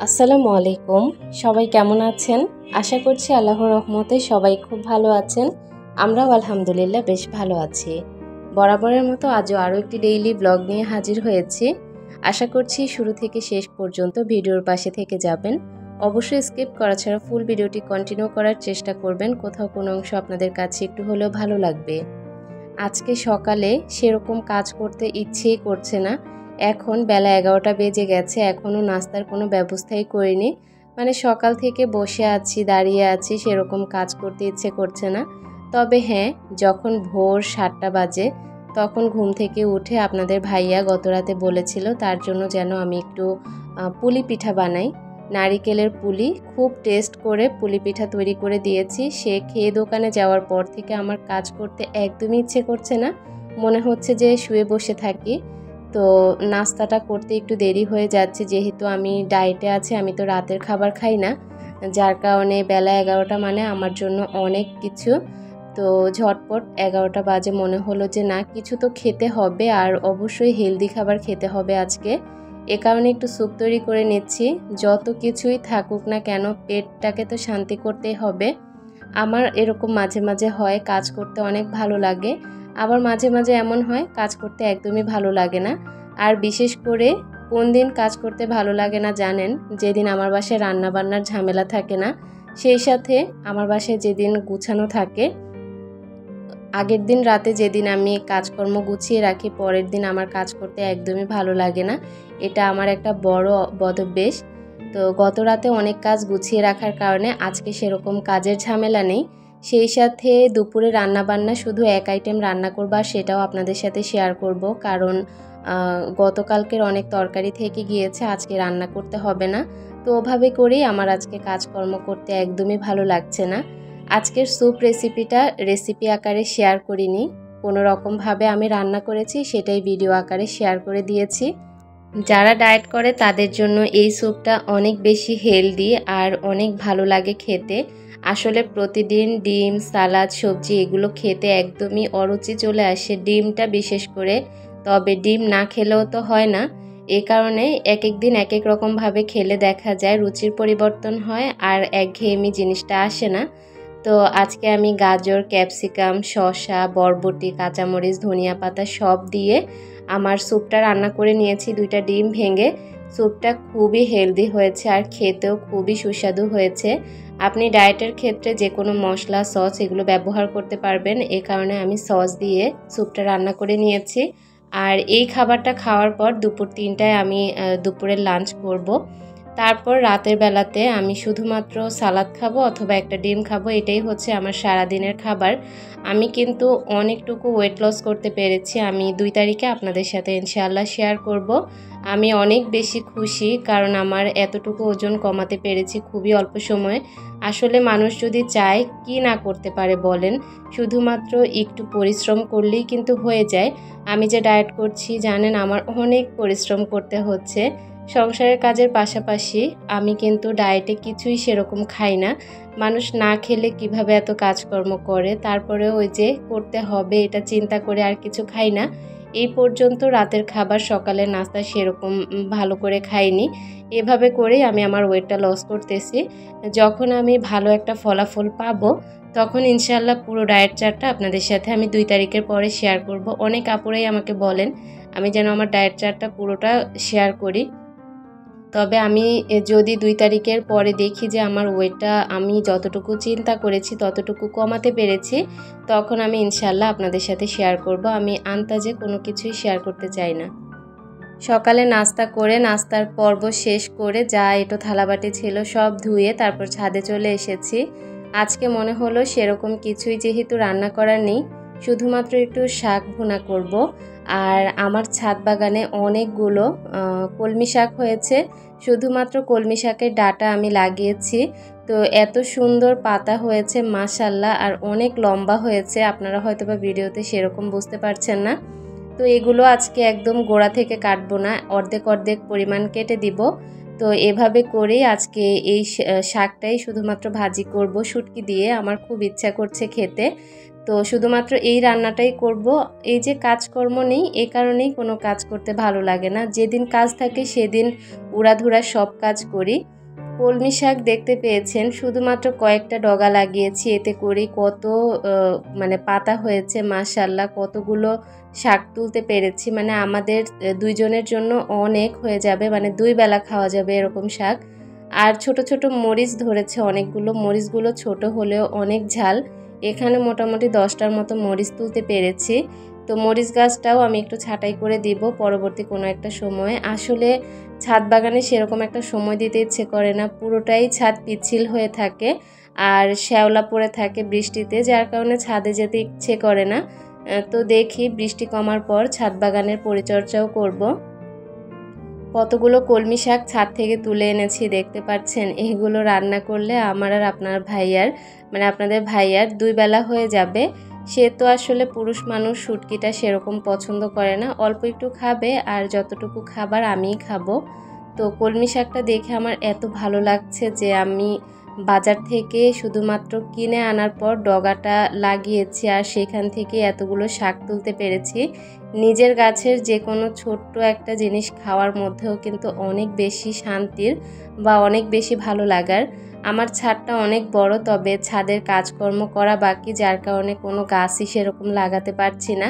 আসসালামু আলাইকুম। সবাই কেমন আছেন? আশা করছি আল্লাহর রহমতে সবাই খুব ভালো আছেন। আমরাও আলহামদুলিল্লাহ বেশ ভালো আছি। বরাবরের মতো আজও আরও একটি ডেইলি ব্লগ নিয়ে হাজির হয়েছি। আশা করছি শুরু থেকে শেষ পর্যন্ত ভিডিওর পাশে থেকে যাবেন। অবশ্যই স্কিপ করা ছাড়া ফুল ভিডিওটি কন্টিনিউ করার চেষ্টা করবেন। কোথাও কোনো অংশ আপনাদের কাছে একটু হলেও ভালো লাগবে। আজকে সকালে সেরকম কাজ করতে ইচ্ছেই করছে না। এখন বেলা 11টা বেজে গেছে, এখনও নাস্তার কোনো ব্যবস্থাই করিনি। মানে সকাল থেকে বসে আছি, দাঁড়িয়ে আছি, সেরকম কাজ করতে ইচ্ছে করছে না। তবে হ্যাঁ, যখন ভোর 7টা বাজে তখন ঘুম থেকে উঠে আপনাদের ভাইয়া গতরাতে বলেছিল তার জন্য যেন আমি একটু পুলি পিঠা বানাই। নারিকেলের পুলি খুব টেস্ট করে পুলি পিঠা তৈরি করে দিয়েছি। সে খেয়ে দোকানে যাওয়ার পর থেকে আমার কাজ করতে একদমই ইচ্ছে করছে না, মনে হচ্ছে যে শুয়ে বসে থাকি। তো নাস্তাটা করতে একটু দেরি হয়ে যাচ্ছে, যেহেতু আমি ডায়েটে আছি, আমি তো রাতের খাবার খাই না, যার কারণে বেলা 11টা মানে আমার জন্য অনেক কিছু। তো ঝটপট 11টা বাজে মনে হলো যে না, কিছু তো খেতে হবে, আর অবশ্যই হেলদি খাবার খেতে হবে আজকে। এ কারণে একটু স্যুপ তৈরি করে নিচ্ছি। যত কিছুই থাকুক না কেন, পেটটাকে তো শান্তি করতেই হবে। আমার এরকম মাঝে মাঝে হয় কাজ করতে অনেক ভালো লাগে, আবার মাঝে মাঝে এমন হয় কাজ করতে একদমই ভালো লাগে না। আর বিশেষ করে কোন দিন কাজ করতে ভালো লাগে না জানেন? যেদিন আমার বাসায় রান্নাবান্নার ঝামেলা থাকে না, সেই সাথে আমার বাসায় যেদিন গুছানো থাকে। আগের দিন রাতে যেদিন আমি কাজকর্ম গুছিয়ে রাখি, পরের দিন আমার কাজ করতে একদমই ভালো লাগে না। এটা আমার একটা বড় বদভ্যাস। তো গত রাতে অনেক কাজ গুছিয়ে রাখার কারণে আজকে সেরকম কাজের ঝামেলা নেই। সেই সাথে দুপুরে রান্নাবান্না শুধু এক আইটেম রান্না করব, আর সেটাও আপনাদের সাথে শেয়ার করব, কারণ গতকালকের অনেক তরকারি থেকে গিয়েছে, আজকে রান্না করতে হবে না। তো ওভাবে করেই আমার আজকে কাজকর্ম করতে একদমই ভালো লাগছে না। আজকের স্যুপ রেসিপিটা রেসিপি আকারে শেয়ার করিনি, কোনো রকমভাবে আমি রান্না করেছি সেটাই ভিডিও আকারে শেয়ার করে দিয়েছি। যারা ডায়েট করে তাদের জন্য এই স্যুপটা অনেক বেশি হেলদি আর অনেক ভালো লাগে খেতে। আসলে প্রতিদিন ডিম, সালাদ, সবজি এগুলো খেতে একদমই অরুচি চলে আসে, ডিমটা বিশেষ করে। তবে ডিম না খেলেও তো হয় না, এই কারণে এক এক দিন এক এক রকমভাবে খেলে দেখা যায় রুচির পরিবর্তন হয় আর একঘেয়েমি জিনিসটা আসে না। তো আজকে আমি গাজর, ক্যাপসিকাম, শসা, বরবটি, কাঁচামরিচ, ধনিয়া পাতা সব দিয়ে আমার স্যুপটা রান্না করে নিয়েছি, 2টা ডিম ভেঙে। স্যুপটা খুবই হেলদি হয়েছে আর খেতেও খুবই সুস্বাদু হয়েছে। আপনি ডায়েটের ক্ষেত্রে যে কোনো মশলা, সস এগুলো ব্যবহার করতে পারবেন, এই কারণে আমি সস দিয়ে স্যুপটা রান্না করে নিয়েছি। আর এই খাবারটা খাওয়ার পর দুপুর 3টায় আমি দুপুরের লাঞ্চ করব। তারপর রাতের বেলাতে আমি শুধুমাত্র সালাদ খাবো অথবা একটা ডিম খাবো, এটাই হচ্ছে আমার সারাদিনের খাবার। আমি কিন্তু অনেকটুকু ওয়েট লস করতে পেরেছি, আমি 2 তারিখে আপনাদের সাথে ইনশাআল্লাহ শেয়ার করব। আমি অনেক বেশি খুশি, কারণ আমার এতটুকু ওজন কমাতে পেরেছি খুবই অল্প সময়ে। আসলে মানুষ যদি চায় কি না করতে পারে বলেন, শুধুমাত্র একটু পরিশ্রম করলেই কিন্তু হয়ে যায়। আমি যে ডায়েট করছি জানেন, আমার অনেক পরিশ্রম করতে হচ্ছে। সংসারের কাজের পাশাপাশি আমি কিন্তু ডায়েটে কিছুই সেরকম খাই না। মানুষ না খেলে কিভাবে এত কাজকর্ম করে, তারপরে ওই যে করতে হবে এটা চিন্তা করে আর কিছু খাই না। এই পর্যন্ত রাতের খাবার, সকালের নাস্তা সেরকম ভালো করে খাইনি। এভাবে করেই আমি আমার ওয়েটটা লস করতেছি। যখন আমি ভালো একটা ফলাফল পাবো তখন ইনশাআল্লাহ পুরো ডায়েট চার্টটা আপনাদের সাথে আমি 2 তারিখের পরে শেয়ার করব। অনেক আপুরাই আমাকে বলেন আমি যেন আমার ডায়েট চার্টটা পুরোটা শেয়ার করি। তবে আমি যদি 2 তারিখের পরে দেখি যে আমার ওয়েটটা আমি যতটুকু চিন্তা করেছি ততটুকু কমাতে পেরেছি, তখন আমি ইনশাআল্লাহ আপনাদের সাথে শেয়ার করব। আমি আন্তাজে কোনো কিছুই শেয়ার করতে চাই না। সকালে নাস্তা করে নাস্তার পর্ব শেষ করে যা এঁটো থালাবাটি ছিল সব ধুয়ে তারপর ছাদে চলে এসেছি। আজকে মনে হলো সেরকম কিছুই যেহেতু রান্না করার নেই, শুধুমাত্র একটু শাক ভুনা করব। আর আমার ছাদ বাগানে অনেকগুলো কলমি শাক হয়েছে, শুধুমাত্র কলমি শাকের ডাঁটা আমি লাগিয়েছি। তো এত সুন্দর পাতা হয়েছে মাশাআল্লাহ, আর অনেক লম্বা হয়েছে, আপনারা হয়তোবা ভিডিওতে সেরকম বুঝতে পারছেন না। তো এগুলো আজকে একদম গোড়া থেকে কাটবো না, অর্ধেক অর্ধেক পরিমাণ কেটে দিব। তো এভাবে করেই আজকে এই শাকটাই শুধুমাত্র ভাজি করব শুটকি দিয়ে, আমার খুব ইচ্ছা করছে খেতে। তো শুধুমাত্র এই রান্নাটাই করব। এই যে কাজকর্ম নেই, এই কারণেই কোনো কাজ করতে ভালো লাগে না। যেদিন কাজ থাকে সেদিন উড়াধুরা সব কাজ করি। কলমি শাক দেখতে পেয়েছেন, শুধুমাত্র কয়েকটা ডগা লাগিয়েছি, এতে করে কত মানে পাতা হয়েছে মাশাআল্লাহ, কতগুলো শাক তুলতে পেরেছি। মানে আমাদের দুইজনের জন্য অনেক হয়ে যাবে, মানে 2 বেলা খাওয়া যাবে এরকম শাক। আর ছোট ছোট মরিচ ধরেছে অনেকগুলো, মরিচগুলো ছোট হলেও অনেক ঝাল। এখানে মোটামুটি 10টার মতো মরিচ তুলতে পেরেছি। তো মরিচ গাছটাও আমি একটু ছাঁটাই করে দিব পরবর্তী কোনো একটা সময়ে। আসলে ছাদ বাগানে সেরকম একটা সময় দিতে ইচ্ছে করে না, পুরোটাই ছাদ পিচ্ছিল হয়ে থাকে আর শ্যাওলা পড়ে থাকে বৃষ্টিতে, যার কারণে ছাদে যেতে ইচ্ছে করে না। তো দেখি বৃষ্টি কমার পর ছাদ বাগানের পরিচর্যাও করব। কতগুলো কলমি শাক ছাদ থেকে তুলে এনেছি দেখতে পাচ্ছেন। এগুলো রান্না করলে আমার আর আপনার ভাইয়ার, মানে আপনাদের ভাইয়ার 2 বেলা হয়ে যাবে। সে তো আসলে পুরুষ মানুষ, শুটকিটা সেরকম পছন্দ করে না, অল্প একটু খাবে আর যতটুকু খাবার আমিই খাবো। তো কলমি শাকটা দেখে আমার এত ভালো লাগছে যে আমি বাজার থেকে শুধুমাত্র কিনে আনার পর ডগাটা লাগিয়েছি আর সেখান থেকে এতগুলো শাক তুলতে পেরেছি। নিজের গাছের যে কোনো ছোট্ট একটা জিনিস খাওয়ার মধ্যেও কিন্তু অনেক বেশি শান্তির বা অনেক বেশি ভালো লাগার। আমার ছাদটা অনেক বড়, তবে ছাদের কাজকর্ম করা বাকি, যার কারণে কোনো গাছই সেরকম লাগাতে পারছি না।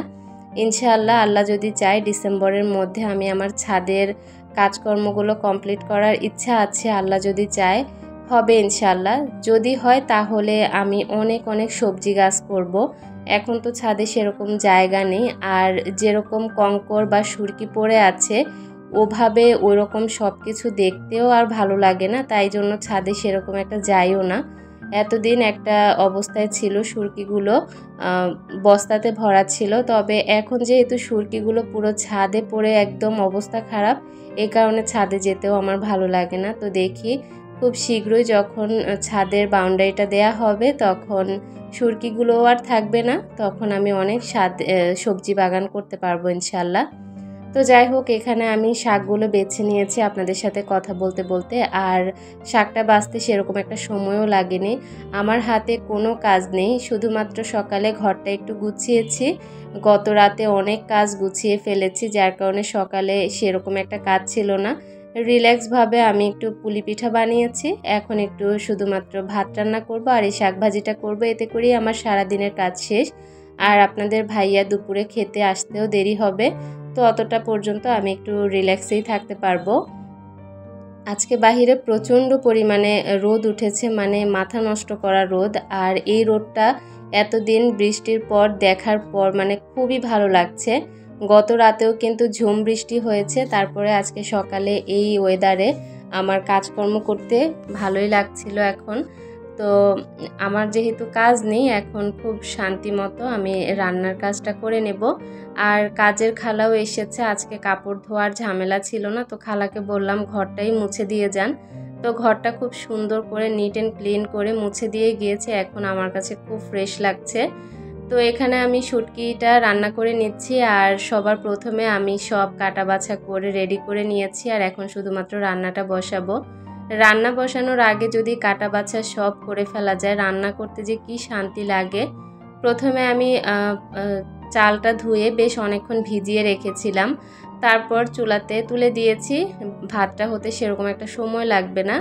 ইনশাআল্লাহ আল্লাহ যদি চায় ডিসেম্বরের মধ্যে আমি আমার ছাদের কাজকর্মগুলো কমপ্লিট করার ইচ্ছা আছে। আল্লাহ যদি চায় হবে ইনশাআল্লাহ। যদি হয় তাহলে আমি অনেক অনেক সবজি গাছ করব। এখন তো ছাদে সেরকম জায়গা নেই, আর যেরকম কঙ্কর বা সুরকি পড়ে আছে ওভাবে ওইরকম সব কিছু দেখতেও আর ভালো লাগে না, তাই জন্য ছাদে সেরকম একটা যাইও না। এতদিন একটা অবস্থায় ছিল সুরকিগুলো, বস্তাতে ভরা ছিল, তবে এখন যেহেতু সুরকিগুলো পুরো ছাদে পড়ে একদম অবস্থা খারাপ, এই কারণে ছাদে যেতেও আমার ভালো লাগে না। তো দেখি খুব শীঘ্রই যখন ছাদের বাউন্ডারিটা দেয়া হবে তখন সুরকিগুলোও আর থাকবে না, তখন আমি অনেক সবজি বাগান করতে পারবো ইনশাল্লাহ। তো যাই হোক, এখানে আমি শাকগুলো বেছে নিয়েছি আপনাদের সাথে কথা বলতে বলতে, আর শাকটা বাছতে সেরকম একটা সময়ও লাগেনি। আমার হাতে কোনো কাজ নেই, শুধুমাত্র সকালে ঘরটা একটু গুছিয়েছি। গত রাতে অনেক কাজ গুছিয়ে ফেলেছি, যার কারণে সকালে সেরকম একটা কাজ ছিল না। রিল্যাক্সভাবে আমি একটু পুলি পিঠা বানিয়েছি, এখন একটু শুধুমাত্র ভাত রান্না করব আর এই শাক ভাজিটা করবো, এতে করেই আমার সারাদিনের কাজ শেষ। আর আপনাদের ভাইয়া দুপুরে খেতে আসতেও দেরি হবে, তো অতটা পর্যন্ত আমি একটু রিল্যাক্সেই থাকতে পারবো। আজকে বাহিরে প্রচণ্ড পরিমাণে রোদ উঠেছে, মানে মাথা নষ্ট করা রোদ। আর এই রোদটা এতদিন বৃষ্টির পর দেখার পর মানে খুবই ভালো লাগছে। গত রাতেও কিন্তু ঝুম বৃষ্টি হয়েছে, তারপরে আজকে সকালে এই ওয়েদারে আমার কাজকর্ম করতে ভালোই লাগছিল। এখন তো আমার যেহেতু কাজ নেই, এখন খুব শান্তি মতো আমি রান্নার কাজটা করে নেব। আর কাজের খালাও এসেছে, আজকে কাপড় ধোয়ার ঝামেলা ছিল না, তো খালাকে বললাম ঘরটাই মুছে দিয়ে যান। তো ঘরটা খুব সুন্দর করে নিট অ্যান্ড ক্লিন করে মুছে দিয়ে গিয়েছে, এখন আমার কাছে খুব ফ্রেশ লাগছে। তো এখানে আমি শুটকিটা রান্না করে নিচ্ছি, আর সবার প্রথমে আমি সব কাটা বাছা করে রেডি করে নিয়েছি, আর এখন শুধুমাত্র রান্নাটা বসাবো। রান্না বসানোর আগে যদি কাটা বাছা সব করে ফেলা যায়, রান্না করতে যে কি শান্তি লাগে। প্রথমে আমি চালটা ধুয়ে বেশ অনেকক্ষণ ভিজিয়ে রেখেছিলাম, তারপর চুলাতে তুলে দিয়েছি। ভাতটা হতে সেরকম একটা সময় লাগবে না।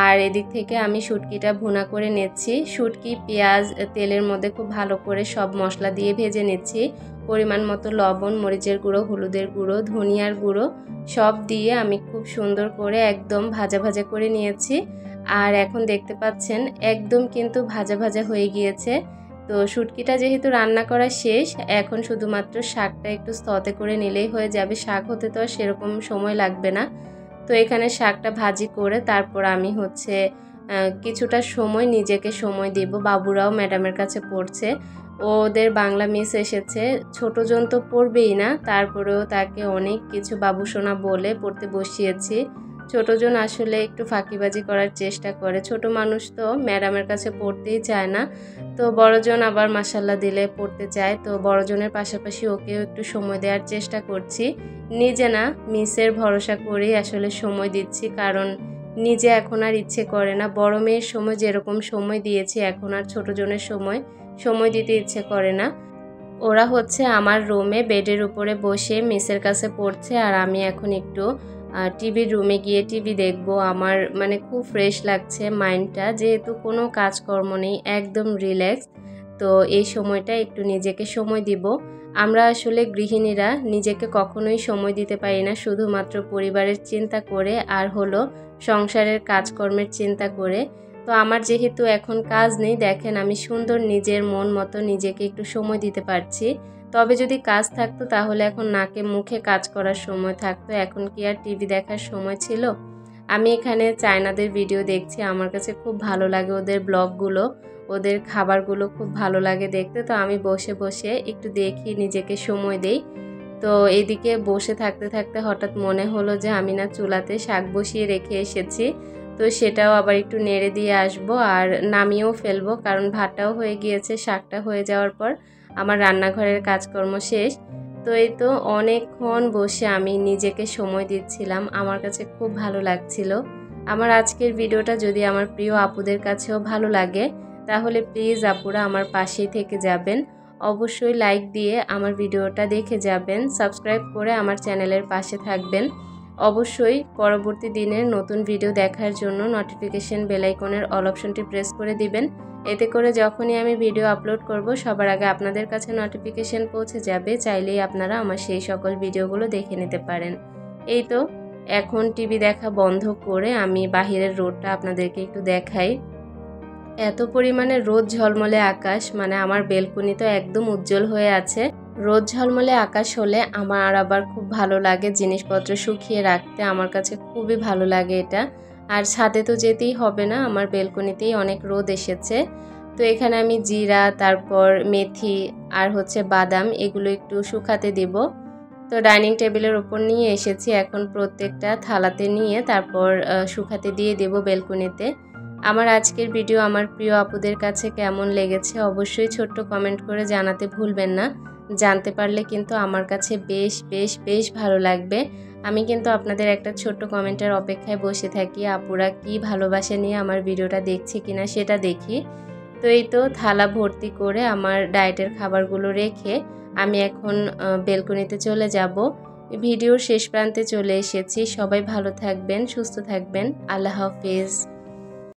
আর এদিক থেকে আমি শুটকিটা ভুনা করে নিচ্ছি। শুটকি, পেঁয়াজ তেলের মধ্যে খুব ভালো করে সব মশলা দিয়ে ভেজে নিচ্ছি। পরিমাণ মতো লবণ, মরিচের গুঁড়ো, হলুদের গুঁড়ো, ধনিয়ার গুঁড়ো সব দিয়ে আমি খুব সুন্দর করে একদম ভাজা ভাজা করে নিয়েছি। আর এখন দেখতে পাচ্ছেন একদম কিন্তু ভাজা ভাজা হয়ে গিয়েছে। তো শুটকিটা যেহেতু রান্না করা শেষ, এখন শুধুমাত্র শাকটা একটু স্ততে করে নিলেই হয়ে যাবে। শাক হতে তো আর সেরকম সময় লাগবে না। তো এখানে শাকটা ভাজি করে তারপর আমি কিছুটা সময় নিজেকে সময় দিব। বাবুরাও ম্যাডামের কাছে পড়ছে, ওদের বাংলা মিস এসেছে। ছোটজন তো পড়বেই না, তারপরেও তাকে অনেক কিছু বাবুসোনা বলে পড়তে বসিয়েছি। ছোটজন আসলে একটু ফাঁকিবাজি করার চেষ্টা করে, ছোট মানুষ তো ম্যাডামের কাছে পড়তেই চায় না। তো বড়জন আবার মাশাল্লাহ দিলে পড়তে চায়, তো বড়জনের পাশাপাশি ওকেও একটু সময় দেওয়ার চেষ্টা করছি। নিজে না, মিসের ভরসা করেই আসলে সময় দিচ্ছি, কারণ নিজে এখন আর ইচ্ছে করে না। বড় মেয়ের সময় যেরকম সময় দিয়েছি, এখন আর ছোটজনের সময় সময় দিতে ইচ্ছে করে না। ওরা হচ্ছে আমার রুমে বেডের উপরে বসে মিসের কাছে পড়ছে, আর আমি এখন একটু টিভির রুমে গিয়ে টিভি দেখব। আমার মানে খুব ফ্রেশ লাগছে মাইন্ডটা, যেহেতু কোনো কাজকর্ম নেই, একদম রিল্যাক্স। তো এই সময়টা একটু নিজেকে সময় দিব। আমরা আসলে গৃহিণীরা নিজেকে কখনোই সময় দিতে পারি না, শুধুমাত্র পরিবারের চিন্তা করে আর হলো সংসারের কাজকর্মের চিন্তা করে। তো আমার যেহেতু এখন কাজ নেই, দেখেন আমি সুন্দর নিজের মন মতো নিজেকে একটু সময় দিতে পারছি। তবে যদি কাজ থাকতো তাহলে এখন নাকে মুখে কাজ করার সময় থাকতো, এখন কি আর টিভি দেখার সময় ছিল? আমি এখানে চায়নাদের ভিডিও দেখছি, আমার কাছে খুব ভালো লাগে ওদের ব্লগগুলো, ওদের খাবারগুলো খুব ভালো লাগে দেখতে। তো আমি বসে বসে একটু দেখি, নিজেকে সময় দেই। তো এদিকে বসে থাকতে থাকতে হঠাৎ মনে হলো যে আমি না চুলাতে শাক বসিয়ে রেখে এসেছি, তো সেটাও আবার একটু নেড়ে দিয়ে আসবো আর নামিয়েও ফেলবো, কারণ ভাতটাও হয়ে গিয়েছে। শাকটা হয়ে যাওয়ার পর আমার রান্নাঘরের কাজকর্ম শেষ। তো এই তো অনেকক্ষণ বসে আমি নিজেকে সময় দিচ্ছিলাম, আমার কাছে খুব ভালো লাগছিল। আমার আজকের ভিডিওটা যদি আমার প্রিয় আপুদের কাছেও ভালো লাগে তাহলে প্লিজ আপুরা আমার পাশেই থেকে যাবেন। অবশ্যই লাইক দিয়ে আমার ভিডিওটা দেখে যাবেন, সাবস্ক্রাইব করে আমার চ্যানেলের পাশে থাকবেন। অবশ্যই পরবর্তী দিনের নতুন ভিডিও দেখার জন্য নোটিফিকেশন বেল আইকনের অল অপশনটি প্রেস করে দিবেন। এতে করে যখনই আমি ভিডিও আপলোড করব সবার আগে আপনাদের কাছে নোটিফিকেশন পৌঁছে যাবে, চাইলেই আপনারা আমার সেই সকল ভিডিওগুলো দেখে নিতে পারেন। এই তো এখন টিভি দেখা বন্ধ করে আমি বাহিরের রোদটা আপনাদেরকে একটু দেখাই। এত পরিমাণে রোদ ঝলমলে আকাশ, মানে আমার বেলকনি তো একদম উজ্জ্বল হয়ে আছে। রোদ ঝলমলে আকাশ হলে আমার আবার খুব ভালো লাগে জিনিসপত্র শুকিয়ে রাখতে, আমার কাছে খুবই ভালো লাগে এটা। আর ছাদে তো যেতেই হবে না, আমার বেলকনিতেই অনেক রোদ এসেছে। তো এখানে আমি জিরা, তারপর মেথি আর হচ্ছে বাদাম, এগুলো একটু শুকাতে দিব। তো ডাইনিং টেবিলের ওপর নিয়ে এসেছি, এখন প্রত্যেকটা থালাতে নিয়ে তারপর শুকাতে দিয়ে দেব বেলকনিতে। আমার আজকের ভিডিও আমার প্রিয় আপুদের কাছে কেমন লেগেছে অবশ্যই ছোট্ট কমেন্ট করে জানাতে ভুলবেন না। জানতে পারলে কিন্তু আমার কাছে বেশ বেশ বেশ ভালো লাগবে। আমি কিন্তু আপনাদের একটা ছোট্ট কমেন্টের অপেক্ষায় বসে থাকি, আপুরা কি ভালোবাসা নিয়ে আমার ভিডিওটা দেখছে কিনা সেটা দেখি। তো এই তো থালা ভর্তি করে আমার ডায়েটের খাবারগুলো রেখে আমি এখন বেলকনিতে চলে যাব। ভিডিওর শেষ প্রান্তে চলে এসেছি। সবাই ভালো থাকবেন, সুস্থ থাকবেন। আল্লাহ হাফেজ।